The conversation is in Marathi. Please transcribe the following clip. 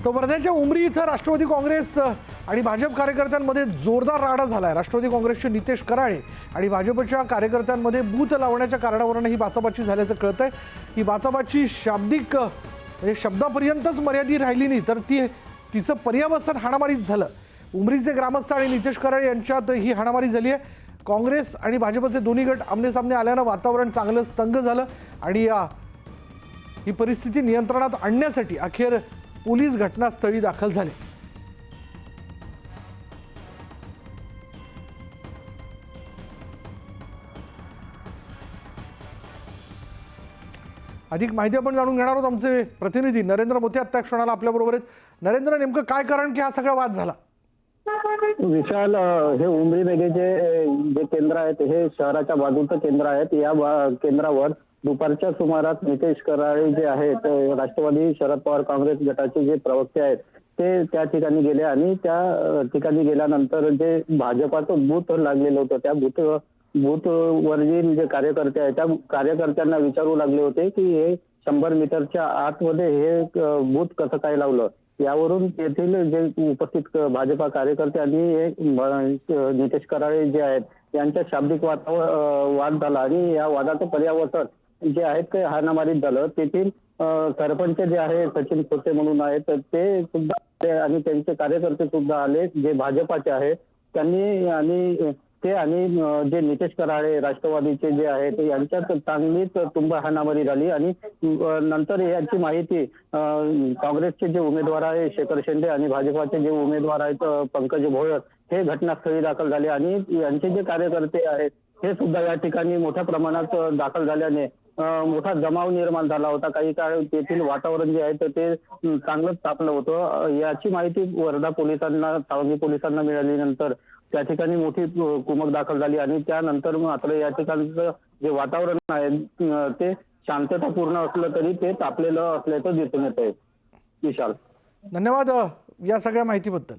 तर वर्ध्याच्या उमरी इथं राष्ट्रवादी काँग्रेस आणि भाजप कार्यकर्त्यांमध्ये जोरदार राडा झालाय। राष्ट्रवादी काँग्रेसचे नितेश कराळे आणि भाजपच्या कार्यकर्त्यांमध्ये बूथ लावण्याच्या कारणावरून ही बाचाबाची झाल्याचं कळतंय। ही बाचाबाची शाब्दिक म्हणजे शब्दापर्यंतच मर्यादित राहिली नाही तर तिचं पर्यावसन हाणामारीत झालं। उमरीचे ग्रामस्थ आणि नितेश कराळे यांच्यात ही हाणामारी झाली आहे। काँग्रेस आणि भाजपचे दोन्ही गट आमनेसामने आल्यानं वातावरण चांगलं तंग झालं आणि ही परिस्थिती नियंत्रणात आणण्यासाठी अखेर पोलीस घटनास्थळी दाखल झाले। अधिक माहिती आपण जाणून घेणार आहोत। आमचे प्रतिनिधी नरेंद्र मोते आता क्षणाला आपल्या बरोबर आहेत। नरेंद्र, नेमकं काय कारण की हा सगळा वाद झाला? विशाल, हे उमरी बेगेचे जे केंद्र आहेत हे शहराच्या बाजूचं केंद्र आहेत। या केंद्रावर दुपारच्या सुमारास नितेश कराळे जे आहेत राष्ट्रवादी शरद पवार काँग्रेस गटाचे जे प्रवक्ते आहेत ते त्या ठिकाणी गेले आणि त्या ठिकाणी गेल्यानंतर जे भाजपाचं बूथ लागलेलं होतं त्या बूथवरील जे कार्यकर्ते आहेत त्या कार्यकर्त्यांना विचारू लागले होते की हे 100 मीटरच्या आतमध्ये हे बूथ कसं काय लावलं। यावरून तेथील जे उपस्थित भाजपा कार्यकर्त्यांनी नितेश कराळे जे आहेत यांच्या शाब्दिक वाद झाला आणि या वादाचं पर्यावसन जे आहेत ते हाणामारीत झालं। तेथील सरपंच जे आहे सचिन खोसे म्हणून आहेत ते सुद्धा आले आणि त्यांचे कार्यकर्ते सुद्धा आले जे भाजपाचे आहेत त्यांनी आणि जे नितेश कराळे राष्ट्रवादीचे जे आहेत यांच्यात चांगलीच तुंब हाणामारी झाली आणि नंतर याची माहिती काँग्रेसचे जे उमेदवार आहे शेखर शेंडे आणि भाजपाचे जे उमेदवार आहेत पंकज भोयर हे घटनास्थळी दाखल झाले आणि यांचे जे कार्यकर्ते आहेत हे सुद्धा या ठिकाणी मोठ्या प्रमाणात दाखल झाल्याने मोठा जमाव निर्माण झाला होता। काही काळ तेथील वातावरण जे आहे ते चांगलंच तापलं होतं। याची माहिती वर्धा पोलिसांना सावंगी पोलिसांना मिळाल्यानंतर त्या ठिकाणी मोठी कुमक दाखल झाली आणि त्यानंतर मात्र या ठिकाणचं जे वातावरण आहे ते शांततापूर्ण असलं तरी ते तापलेलं असल्याचं दिसून येत आहे। विशाल, धन्यवाद या सगळ्या माहितीबद्दल।